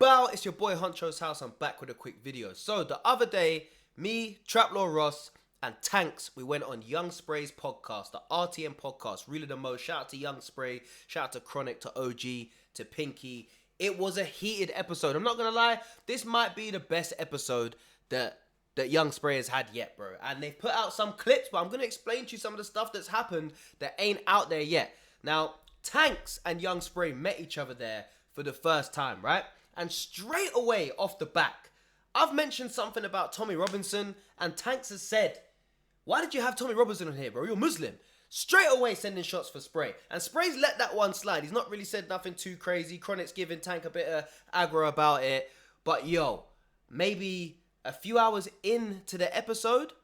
bow? It's your boy Honcho's house. I'm back with a quick video. So the other day, me, Traplaw Ross, and Tankz, we went on Young Spray's podcast, the RTM podcast, Really the Most. Shout out to Young Spray, shout out to Chronic, to OG, to Pinky. It was a heated episode. I'm not gonna lie, this might be the best episode that Young Spray has had yet, bro. And they've put out some clips, but I'm gonna explain to you some of the stuff that's happened that ain't out there yet. Now, Tankz and Young Spray met each other there for the first time, right? And straight away off the back, I've mentioned something about Tommy Robinson, and Tankz has said, why did you have Tommy Robinson on here, bro? You're Muslim. Straight away sending shots for Spray. And Spray's let that one slide. He's not really said nothing too crazy. Chronic's giving Tank a bit of aggro about it. But yo, maybe a few hours into the episode,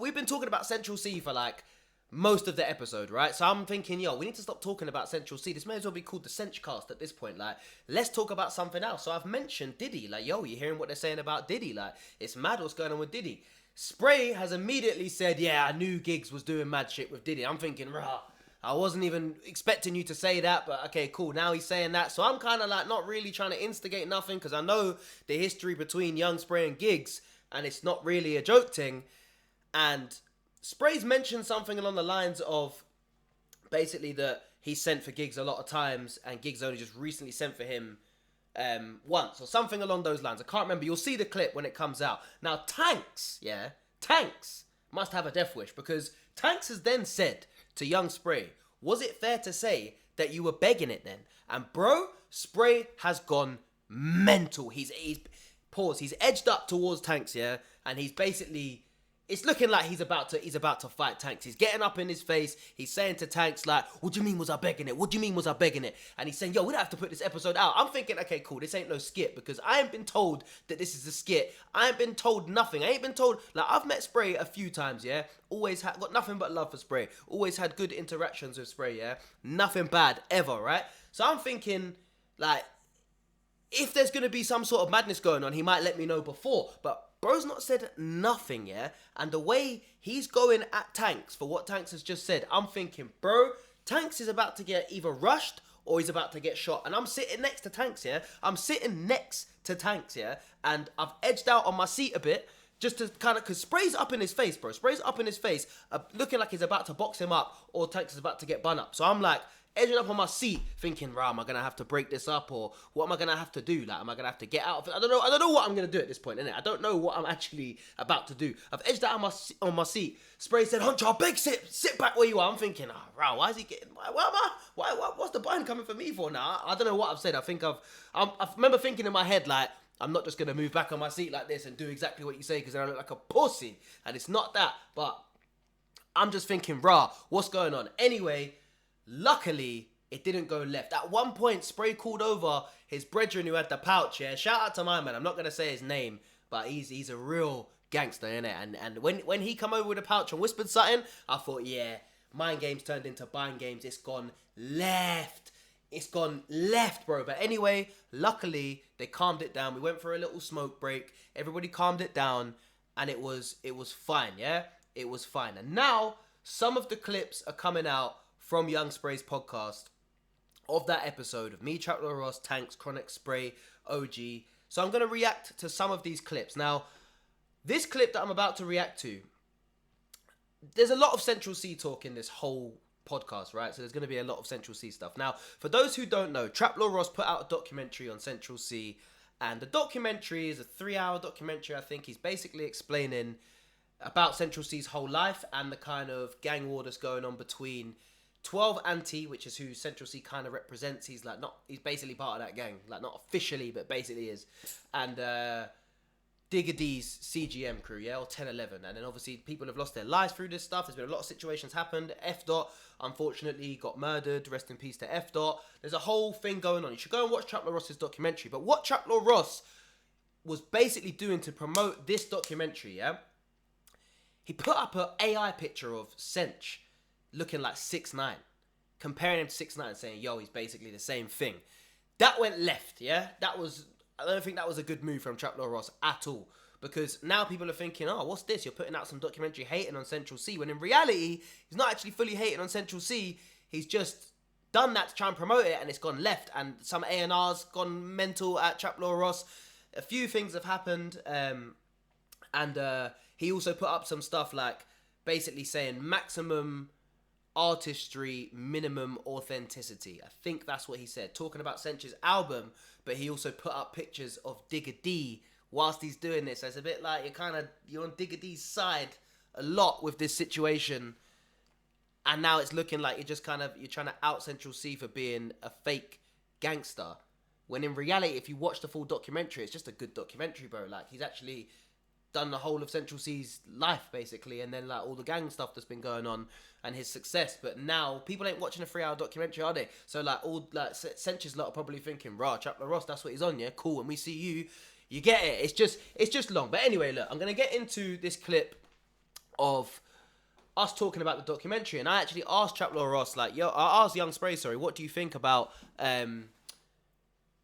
we've been talking about Central Cee for like most of the episode, right? So I'm thinking, yo, we need to stop talking about Central Cee. This may as well be called the Cench cast at this point. Like, let's talk about something else. So I've mentioned Diddy. Like, yo, you hearing what they're saying about Diddy? Like, it's mad what's going on with Diddy. Spray has immediately said, yeah, I knew Giggs was doing mad shit with Diddy. I'm thinking, rah, I wasn't even expecting you to say that, but okay, cool. Now he's saying that. So I'm kind of like not really trying to instigate nothing because I know the history between Young Spray and Giggs, and it's not really a joke thing. And Spray's mentioned something along the lines of basically that he sent for Giggs a lot of times and Giggs only just recently sent for him once or something along those lines. I can't remember. You'll see the clip when it comes out. Now, Tankz must have a death wish because Tankz has then said to Young Spray, was it fair to say that you were begging it then? And bro, Spray has gone mental. He's edged up towards Tankz, yeah, and he's basically, it's looking like he's about to fight Tankz. He's getting up in his face. He's saying to Tankz, like, what do you mean was I begging it? What do you mean was I begging it? And he's saying, yo, we don't have to put this episode out. I'm thinking, okay, cool, this ain't no skit because I ain't been told that this is a skit. I ain't been told nothing. I ain't been told, like, I've met Spray a few times, yeah? Got nothing but love for Spray. Always had good interactions with Spray, yeah? Nothing bad ever, right? So I'm thinking, like, if there's going to be some sort of madness going on, he might let me know before, but bro's not said nothing, yeah? And the way he's going at Tankz for what Tankz has just said, I'm thinking, bro, Tankz is about to get either rushed or he's about to get shot. And I'm sitting next to Tankz, yeah? I'm sitting next to Tankz, yeah? And I've edged out on my seat a bit just to kind of, because Spray's up in his face, bro. Spray's up in his face, looking like he's about to box him up or Tankz is about to get bun up. So I'm like, edging up on my seat, thinking, rah, am I going to have to break this up or what am I going to have to do? Like, am I going to have to get out of it? I don't know what I'm going to do at this point, innit? I don't know what I'm actually about to do. I've edged out on my seat. Spray said, Honcho, big sit back where you are. I'm thinking, rah, why is he getting, what's the button coming for me for now? I don't know what I've said. I remember thinking in my head, like, I'm not just going to move back on my seat like this and do exactly what you say because then I look like a pussy. And it's not that, but I'm just thinking, rah, what's going on? Anyway, luckily, it didn't go left. At one point, Spray called over his brethren who had the pouch, yeah? Shout out to my man. I'm not going to say his name, but he's a real gangster, innit? And when he come over with a pouch and whispered something, I thought, yeah, mind games turned into buying games. It's gone left. It's gone left, bro. But anyway, luckily, they calmed it down. We went for a little smoke break. Everybody calmed it down, and it was fine, yeah? It was fine. And now, some of the clips are coming out from Young Spray's podcast of that episode of me, Traplaw Ross, Tankz, Chronic, Spray, OG. So I'm going to react to some of these clips. Now, this clip that I'm about to react to, there's a lot of Central Cee talk in this whole podcast, right? So there's going to be a lot of Central Cee stuff. Now, for those who don't know, Traplaw Ross put out a documentary on Central Cee, and the documentary is a 3-hour documentary, I think. He's basically explaining about Central Cee's whole life and the kind of gang war that's going on between 12 Anti, which is who Central Cee kind of represents. He's basically part of that gang, like not officially, but basically is. And Digga D's CGM crew, yeah, or 1011. And then obviously people have lost their lives through this stuff. There's been a lot of situations happened. F Dot, unfortunately, got murdered. Rest in peace to F Dot. There's a whole thing going on. You should go and watch Traplaw Ross's documentary. But what Traplaw Ross was basically doing to promote this documentary, yeah, he put up an AI picture of Cench looking like 6ix9ine, comparing him to 6ix9ine, saying, yo, he's basically the same thing. That went left, yeah? I don't think that was a good move from Traplaw Ross at all. Because now people are thinking, oh, what's this? You're putting out some documentary hating on Central Cee. When in reality, he's not actually fully hating on Central Cee. He's just done that to try and promote it, and it's gone left, and some A&R's gone mental at Trap Law Ross. A few things have happened, and he also put up some stuff like basically saying maximum artistry, minimum authenticity. I think that's what he said, talking about Cench's album, but he also put up pictures of Digga D whilst he's doing this. So it's a bit like you're on Digga D's side a lot with this situation, and now it's looking like you're trying to out Central Cee for being a fake gangster, when in reality, if you watch the full documentary, it's just a good documentary, bro. Like, he's actually done the whole of Central Cee's life, basically, and then, like, all the gang stuff that's been going on and his success. But now, people ain't watching a 3-hour documentary, are they? So, like, Cench's lot are probably thinking, rah, Trap Law Ross, that's what he's on, yeah? Cool, when we see you, you get it. It's just long. But anyway, look, I'm going to get into this clip of us talking about the documentary, and I actually asked Trap Law Ross, like, I asked Young Spray, what do you think about,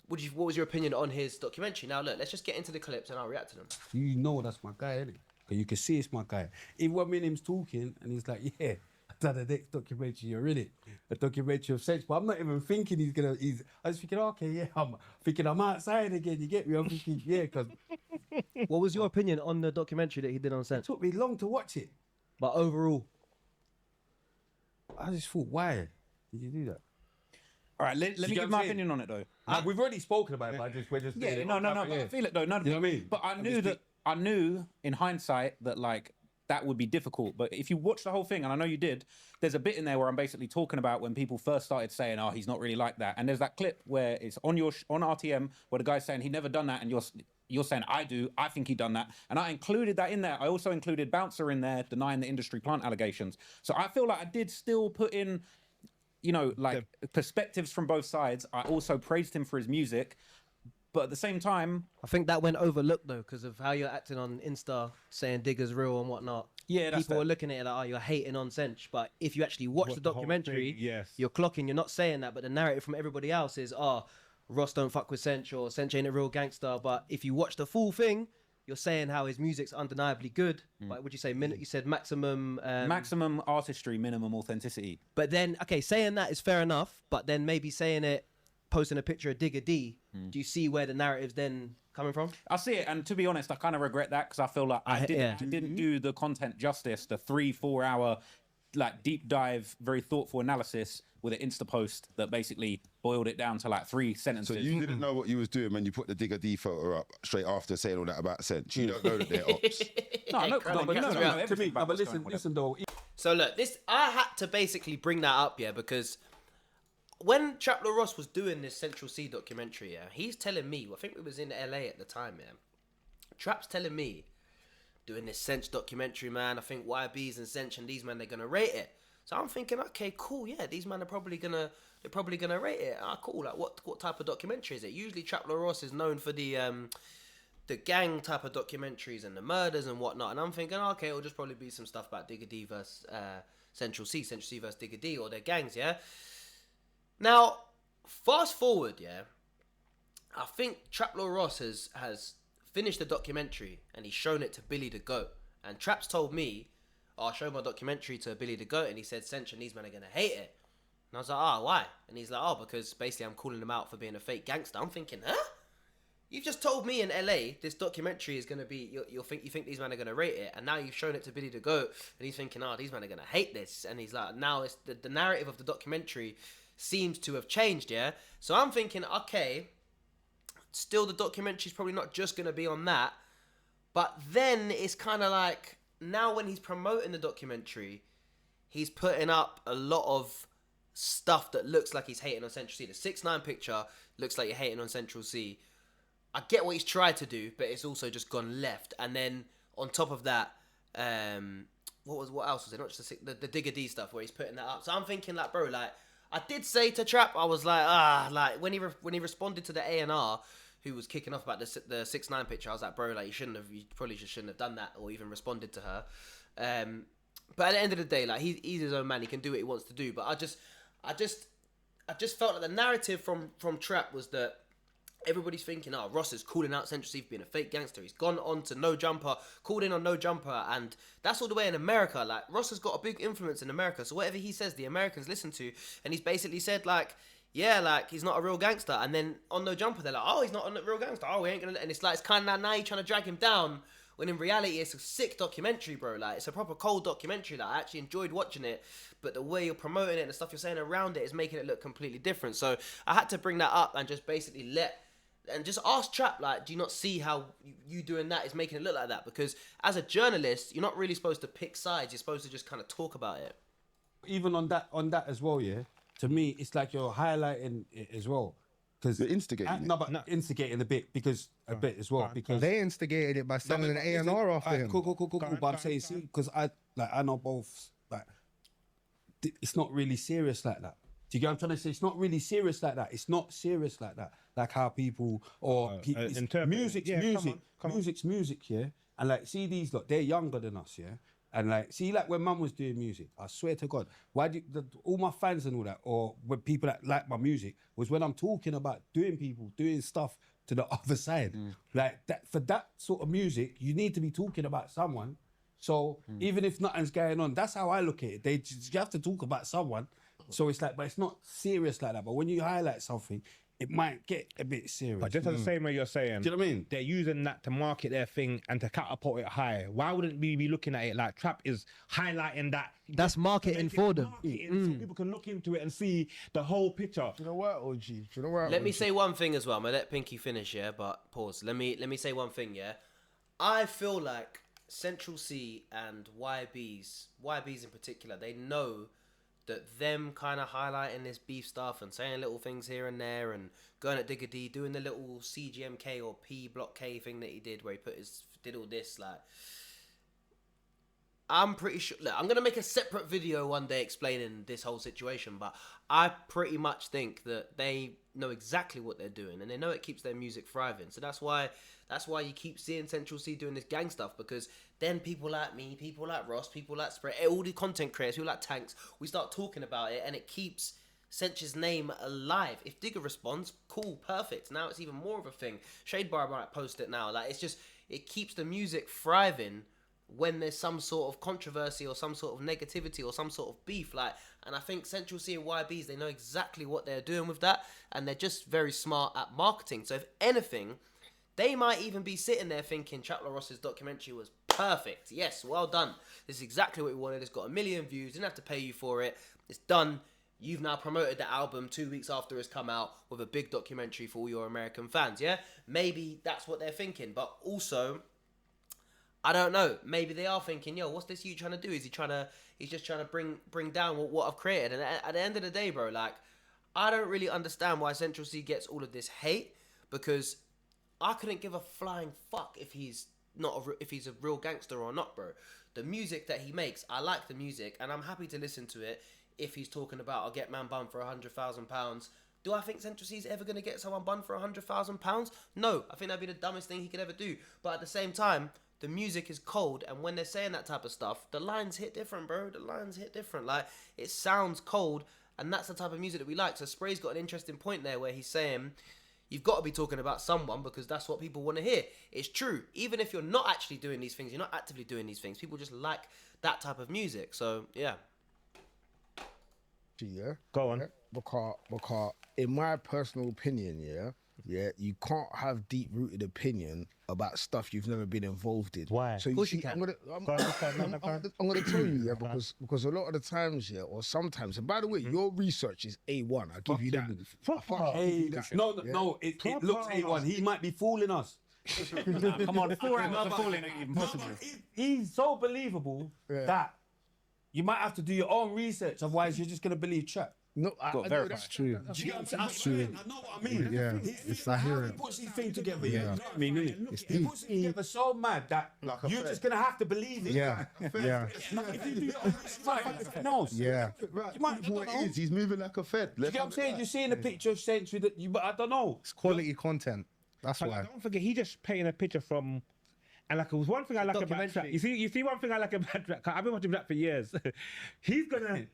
what was your opinion on his documentary? Now, look, let's just get into the clips and I'll react to them. You know that's my guy, innit? You can see it's my guy. Even when me and him's talking, and he's like, yeah, I've done the next documentary, you're in it. A documentary of Cench, but I'm not even thinking I was thinking, okay, yeah, I'm thinking I'm outside again, you get me? I'm thinking, yeah, because... What was your opinion on the documentary that he did on Cench? It took me long to watch it. But overall, I just thought, why did you do that? All right, let me give my opinion on it though. We've already spoken about it, but we're just Yeah, no. But I feel it though. No, you know what I mean? But I knew in hindsight that like that would be difficult. But if you watch the whole thing, and I know you did, there's a bit in there where I'm basically talking about when people first started saying, "Oh, he's not really like that." And there's that clip where it's on RTM where the guy's saying he never done that, and you're saying I think he done that, and I included that in there. I also included Bouncer in there denying the industry plant allegations. So I feel like I did still put in, you know, like perspectives from both sides. I also praised him for his music, but at the same time, I think that went overlooked though because of how you're acting on Insta, saying Digga's real and whatnot. Yeah, people were looking at it like, oh, you're hating on Cench. But if you actually watch the documentary, you're clocking. You're not saying that, but the narrative from everybody else is, oh, Ross don't fuck with Cench, or Cench ain't a real gangster. But if you watch the full thing, you're saying how his music's undeniably good. Like, would you say you said maximum maximum artistry, minimum authenticity. But then, okay, saying that is fair enough. But then maybe saying it, posting a picture of Digga D, do you see where the narrative's then coming from? I see it, and to be honest, I kind of regret that because I feel like I didn't do the content justice. The 3-4 hour like deep dive, very thoughtful analysis with an Insta post that basically boiled it down to like 3 sentences. So you didn't know what you was doing when you put the Digga D photo up straight after saying all that about Cench. You don't know that they're ops. But listen though. So look, I had to basically bring that up, yeah, because when Trap Law Ross was doing this Central Cee documentary, yeah, he's telling me, I think we was in LA at the time, yeah, Trap's telling me, doing this Cench documentary, man, I think YBs and Cench and these men, they're gonna rate it. So I'm thinking, okay, cool, yeah, these men are probably gonna rate it. Cool, like what type of documentary is it? Usually Trap Law Ross is known for the gang type of documentaries and the murders and whatnot. And I'm thinking, okay, it'll just probably be some stuff about Digga D versus Central Cee versus Digga D or their gangs, yeah. Now, fast forward, yeah, I think Trap Law Ross has finished the documentary and he's shown it to Billy the Goat. And Trap's told me, oh, I showed my documentary to Billy the Goat and he said, Cench and these men are going to hate it. And I was like, why? And he's like, because basically I'm calling them out for being a fake gangster. I'm thinking, huh? You've just told me in LA this documentary is going to be, you think these men are going to rate it, and now you've shown it to Billy the Goat, and he's thinking, these men are going to hate this. And he's like, now it's the narrative of the documentary seems to have changed, yeah? So I'm thinking, okay, still the documentary's probably not just going to be on that, but then it's kind of like, now when he's promoting the documentary, he's putting up a lot of stuff that looks like he's hating on Central Cee. The 6ix9ine picture looks like you're hating on Central Cee. I get what he's tried to do, but it's also just gone left. And then on top of that, what else was it? Not just the Digga D stuff where he's putting that up. So I'm thinking, like, bro, like, I did say to Trap, I was like, like when he responded to the A&R who was kicking off about the 6ix9ine picture, I was like, bro, like, you probably just shouldn't have done that or even responded to her. But at the end of the day, like, he's his own man, he can do what he wants to do. But I just felt like the narrative from Trap was that everybody's thinking, oh, Ross is calling out Central Cee for being a fake gangster. He's gone on to No Jumper, called in on No Jumper, and that's all the way in America. Like, Ross has got a big influence in America, so whatever he says, the Americans listen to, and he's basically said, like, yeah, like, he's not a real gangster, and then on No Jumper, they're like, oh, he's not a real gangster, oh, we ain't gonna, and it's like, it's kind of now you're trying to drag him down, when in reality, it's a sick documentary, bro. Like, it's a proper cold documentary. Like, I actually enjoyed watching it, but the way you're promoting it and the stuff you're saying around it is making it look completely different. So I had to bring that up and just basically just ask Trap, like, do you not see how you doing that is making it look like that? Because as a journalist, you're not really supposed to pick sides. You're supposed to just kind of talk about it. Even on that as well, yeah. To me, it's like you're highlighting it as well. Because You're instigating no, but instigating a bit as well. Because they instigated it by sending an A&R after him. Cool. But I'm saying, see, because I know both. Like, it's not really serious like that. Do you get what I'm trying to say? It's not really serious like that. It's not serious like that. Like how people music's music, yeah. And like, see these lot, they're younger than us, yeah. And like, see, like when Mum was doing music, I swear to God, all my fans and all that, or when people that like my music, was when I'm talking about doing stuff to the other side. Like that, for that sort of music, you need to be talking about someone. So even if nothing's going on, that's how I look at it. You have to talk about someone. So it's like, but it's not serious like that. But when you highlight something, it might get a bit serious. But just the same way you're saying, do you know what I mean? They're using that to market their thing and to catapult it high. Why wouldn't we be looking at it like Trap is highlighting that? That's marketing for them. So people can look into it and see the whole picture. Do you know what, OG? Do you know what? Let me say one thing as well. I'm gonna let Pinky finish, yeah, but pause. Let me say one thing, yeah. I feel like Central Cee and YBs in particular, they know that them kind of highlighting this beef stuff and saying little things here and there and going at Digger D, doing the little CGMK or P Block K thing that he did where he did all this, like, I'm pretty sure, look, I'm going to make a separate video one day explaining this whole situation, but I pretty much think that they know exactly what they're doing and they know it keeps their music thriving. So that's why you keep seeing Central Cee doing this gang stuff, because then people like me, people like Ross, people like Spray, all the content creators, people like Tankz, we start talking about it and it keeps Cench's name alive. If Digger responds, cool, perfect. Now it's even more of a thing. Shade Bar might post it now. Like, it's just, it keeps the music thriving when there's some sort of controversy or some sort of negativity or some sort of beef. Like, and I think Central Cee and YBs, they know exactly what they're doing with that, and they're just very smart at marketing. So if anything, they might even be sitting there thinking Trapler Ross's documentary was perfect. Yes, well done. This is exactly what we wanted. It's got 1 million views. Didn't have to pay you for it. It's done. You've now promoted the album 2 weeks after it's come out with a big documentary for all your American fans, yeah? Maybe that's what they're thinking. But also, I don't know. Maybe they are thinking, yo, what's this you trying to do? He's just trying to bring down what I've created. And at the end of the day, bro, like, I don't really understand why Central Cee gets all of this hate, because I couldn't give a flying fuck if he's a real gangster or not, bro. The music that he makes, I like the music, and I'm happy to listen to it. If he's talking about, I'll get man bun for £100,000. Do I think Central Cee's ever going to get someone bun for £100,000? No, I think that'd be the dumbest thing he could ever do. But at the same time, the music is cold, and when they're saying that type of stuff, the lines hit different, bro. The lines hit different. Like, it sounds cold, and that's the type of music that we like. So Spray's got an interesting point there where he's saying, you've got to be talking about someone because that's what people want to hear. It's true. Even if you're not actually doing these things, you're not actively doing these things, people just like that type of music. So, yeah. Yeah. Go on. Because in my personal opinion, you can't have deep-rooted opinion about stuff you've never been involved in. Why? So Of course you I'm can. gonna tell you, because a lot of the times, or sometimes, and by the way, your research is A1. I give you that. No, it looks A1. He might be fooling us. Come on, 4 hours of falling ain't even possible. He's so believable that you might have to do your own research, otherwise you're just gonna believe Trap. No, I know that's true. Do you get what I'm saying? I know what I mean. Yeah, it's I hear it. He puts his thing together. Yeah. You know what I mean? It's He deep. puts it together so mad that you're just gonna have to believe it. Yeah, yeah, If you do your own research, no. yeah. Right, You might- what I it don't is, he's moving like a Fed. Do you get what I'm saying? You're seeing a picture of Cench with it, but I don't know. It's quality content. That's But why. don't forget, he just painting a picture from, and like it was one thing I like about Trap. Documentary. You see one thing I like about Trap. I've been watching Trap for years. He's gonna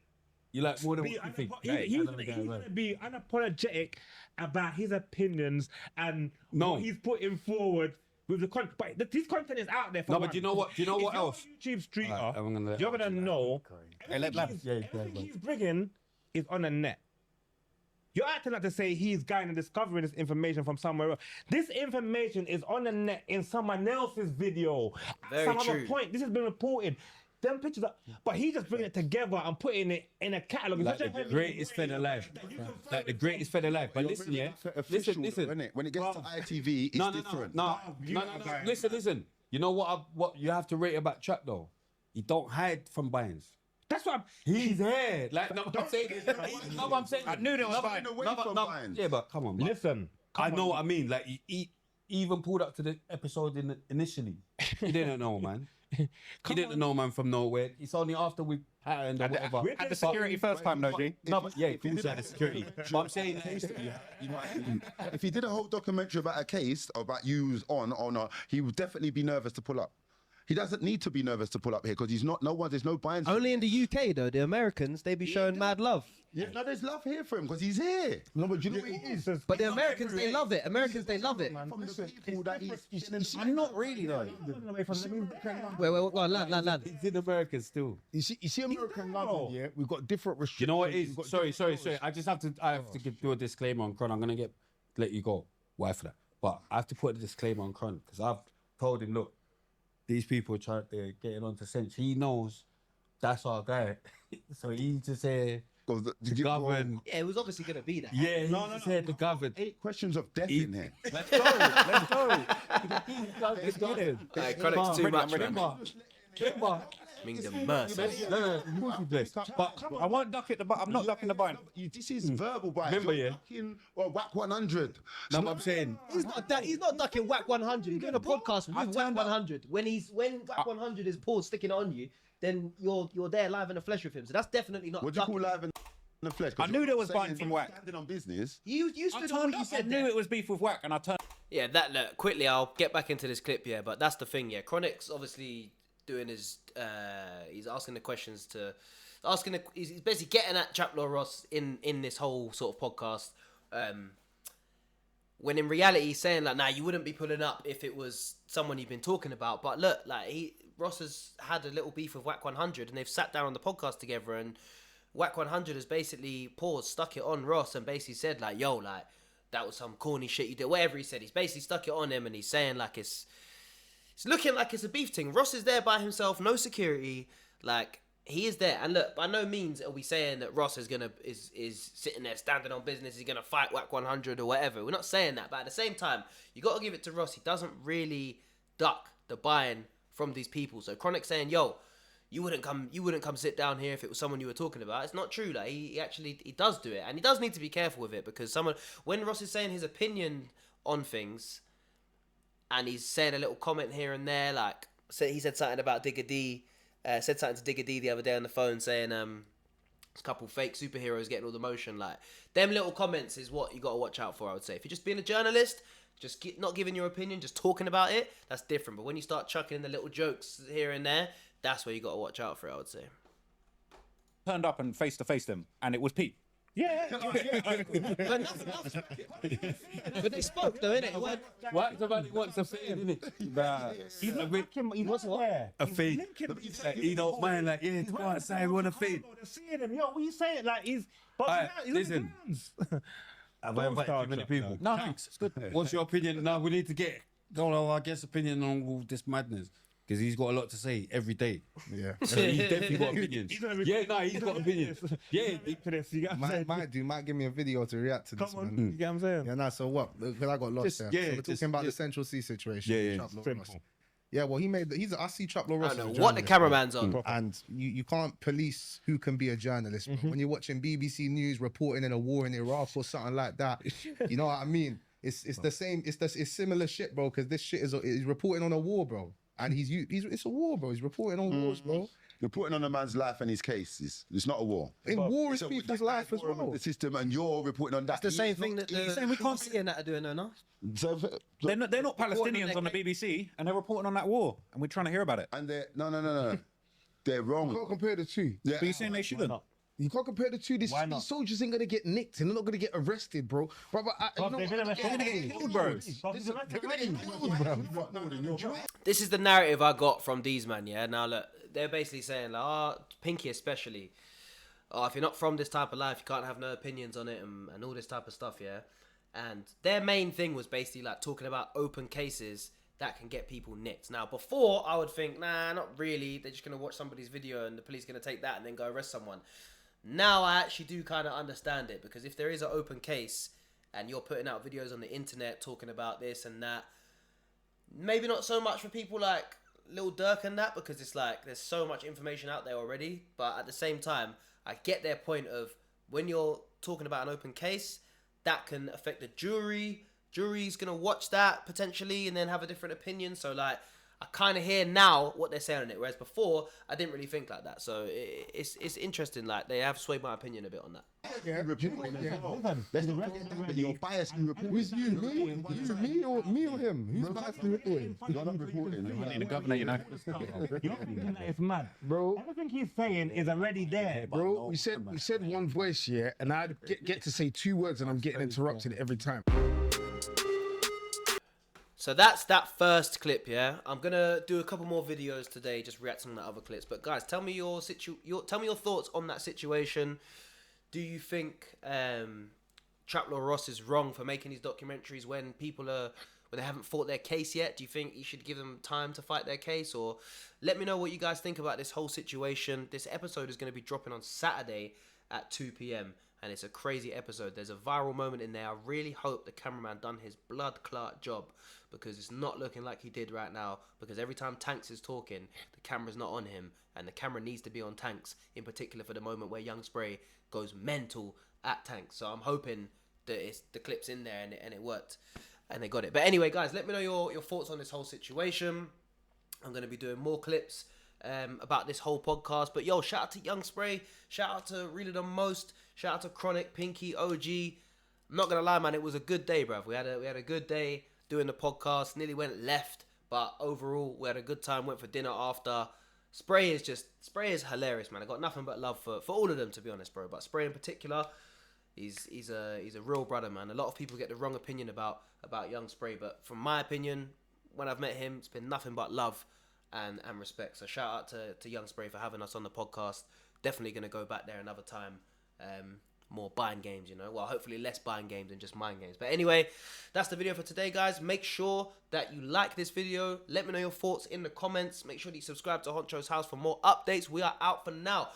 You like more than what you think. He's gonna be unapologetic about his opinions and what he's putting forward with the content. But his content is out there. For but do you know what? Do you know what else? YouTube streamer, Right, you're gonna know. Everything Everything he's bringing is on the net. You're acting like to say he's going and discovering this information from somewhere else. This information is on the net in someone else's video. Some other point. This has been reported. Them pictures, but he's just bringing it together and putting it in a catalogue. Like the greatest fed alive. Like the greatest fed alive. But listen, yeah. Listen. When it gets to ITV, it's different. No. Listen. You know what you have to rate about Trap though? He don't hide from Bynes. That's what he's here. Like, I'm saying. I'm saying. I knew that was fine. Yeah, but come on, man. Listen. I know what I mean. Like, he even pulled up to the episode initially. He didn't know, man. He didn't know, man, from nowhere. It's only after we patterned or whatever. Had the security first time, though, G. No, but yeah, he had the security. But I'm saying, if he did a whole documentary about a case about you on or not, he would definitely be nervous to pull up. He doesn't need to be nervous to pull up here because he's not. There's no binds. Only in the UK though, the Americans they be showing mad love. Yeah, no, there's love here for him because he's here. No, but you know what it is? But the Americans they love it. Americans they love it. I'm not really though. Wait, go on, land. he's in America still. You see American London, yeah? We've got different restrictions. You know what it is? Sorry. I have to do a disclaimer on Chron. I'm gonna let you go. Why for that? But I have to put a disclaimer on Chron because I've told him, look, these people they're getting onto Cench. He knows that's our guy. So he just said to govern. Yeah, it was obviously gonna be that. Yeah, he just said to govern. 8 questions of death in here. Let's go. Let's go. Like, Chronic's too much, man. Remember. Means the mercy. No, of course you bless. But I won't duck it. I'm not ducking the bind. This is verbal bind. Remember, yeah. Whack 100. No, but I'm saying. He's not ducking Whack 100. He's doing a podcast with Whack 100. When Whack 100 is Paul sticking it on you, then you're there live in the flesh with him. So that's definitely not. What do you call live in the flesh? I knew there was bind from Whack. Standing on business. You stood on what you said. I knew it was beef with Whack, and I turned. Yeah, look, quickly, I'll get back into this clip, yeah, but that's the thing, yeah. Chronic's obviously doing his, he's asking the questions he's basically getting at Chaplaw Ross in this whole sort of podcast, when in reality he's saying, like, nah, you wouldn't be pulling up if it was someone you've been talking about, but look, like, Ross has had a little beef with Whack 100, and they've sat down on the podcast together, and Whack 100 has basically stuck it on Ross, and basically said, like, yo, like, that was some corny shit you did, whatever he said. He's basically stuck it on him, and he's saying, like, it's looking like it's a beef thing. Ross is there by himself, no security, like, he is there. And look, by no means are we saying that Ross is sitting there standing on business, he's gonna fight Whack 100 or whatever. We're not saying that, but at the same time, you got to give it to Ross. He doesn't really duck the buying from these people. So Chronic saying, yo, you wouldn't come sit down here if it was someone you were talking about. It's not true. Like, he actually does do it, and he does need to be careful with it, because when Ross is saying his opinion on things, and he's saying a little comment here and there, like, he said something about Digga D, said something to Digga D the other day on the phone, saying a couple fake superheroes getting all the motion. Like, them little comments is what you got to watch out for, I would say. If you're just being a journalist, not giving your opinion, just talking about it, that's different. But when you start chucking in the little jokes here and there, that's where you got to watch out for, I would say. Turned up and face to face them, and it was Pete. Yeah. But they spoke though, innit? What? Somebody wants a fade, innit? He's not making. He wants what? A fade. Like, he don't mind, like, yeah, to go outside, want a fade. Seeing him, yo, what you saying? Like, he's. Alright, listen. Have I invited too many people? No, thanks. It's good. What's your opinion? No, we need to get our guest opinion on all this madness. Because he's got a lot to say every day. Yeah. So he's definitely got opinions. He's got opinions. Yeah. Might give me a video to react to this. Come on, Man. you get what I'm saying? Yeah, nah, so what? Because I got lost there. So we're talking about the Central Cee situation. Yeah. Simple. Yeah, well, I see Chaplaw Ross. I don't know what the cameraman's on. And you can't police who can be a journalist. When you're watching BBC News reporting in a war in Iraq or something like that, you know what I mean? It's the same. It's similar shit, bro. Because this shit is reporting on a war, bro. And it's a war, bro. He's reporting on wars, bro. Reporting on a man's life and his cases. It's not a war. In war is people's life as well. The system, and you're reporting on that. It's the same thing that we can't see that are doing, no. So, They're not Palestinians on the BBC, and they're reporting on that war, and we're trying to hear about it. and they're no. They're wrong. You can't compare the two. Yeah. But you're saying they shouldn't? You can't compare the two. These soldiers ain't gonna get nicked and they're not gonna get arrested, bro. Brother, They're gonna get killed, bro. This is the narrative I got from these man, yeah? Now, look, they're basically saying, like, Pinky especially, if you're not from this type of life, you can't have no opinions on it and all this type of stuff, yeah? And their main thing was basically, like, talking about open cases that can get people nicked. Now, before, I would think, nah, not really. They're just going to watch somebody's video and the police are going to take that and then go arrest someone. Now, I actually do kind of understand it, because if there is an open case and you're putting out videos on the internet talking about this and that, maybe not so much for people like Lil Durk and that, because it's like there's so much information out there already. But at the same time, I get their point of when you're talking about an open case, that can affect the jury. Jury's going to watch that potentially and then have a different opinion. So, like, I kind of hear now what they're saying on it, whereas before I didn't really think like that. So it's interesting. Like, they have swayed my opinion a bit on that. You're biased in reporting. Who's you? Me or him? Who's biased in reporting? You're not reporting. The governor, you know. You're thinking that it's mad, Bro. Everything he's saying is already there. Bro, we said one voice, yeah, and I get to say 2 words and I'm getting interrupted every time. So that's that first clip, yeah. I'm gonna do a couple more videos today, just reacting on the other clips. But guys, tell me your thoughts on that situation. Do you think Traplaw Ross is wrong for making these documentaries when they haven't fought their case yet? Do you think you should give them time to fight their case? Or let me know what you guys think about this whole situation. This episode is going to be dropping on Saturday at 2 p.m. and it's a crazy episode. There's a viral moment in there. I really hope the cameraman done his blood clot job, because it's not looking like he did right now, because every time Tankz is talking, the camera's not on him, and the camera needs to be on Tankz, in particular for the moment where Young Spray goes mental at Tankz. So I'm hoping that the clip's in there and it worked and they got it. But anyway, guys, let me know your thoughts on this whole situation. I'm going to be doing more clips about this whole podcast. But yo, shout out to Young Spray, shout out to Really the Most, shout out to Chronic, Pinky, OG. I'm not going to lie, man, it was a good day, bruv. We had a good day doing the podcast. Nearly went left, but overall we had a good time. Went for dinner after. Spray is hilarious, man. I got nothing but love for all of them, to be honest, bro. But Spray in particular, he's a real brother, man. A lot of people get the wrong opinion about Young Spray, but from my opinion, when I've met him, it's been nothing but love and respect. So shout out to Young Spray for having us on the podcast. Definitely gonna go back there another time. More buying games, you know. Well, hopefully less buying games and just mind games. But anyway, that's the video for today, guys. Make sure that you like this video. Let me know your thoughts in the comments. Make sure that you subscribe to Honcho's House for more updates. We are out for now.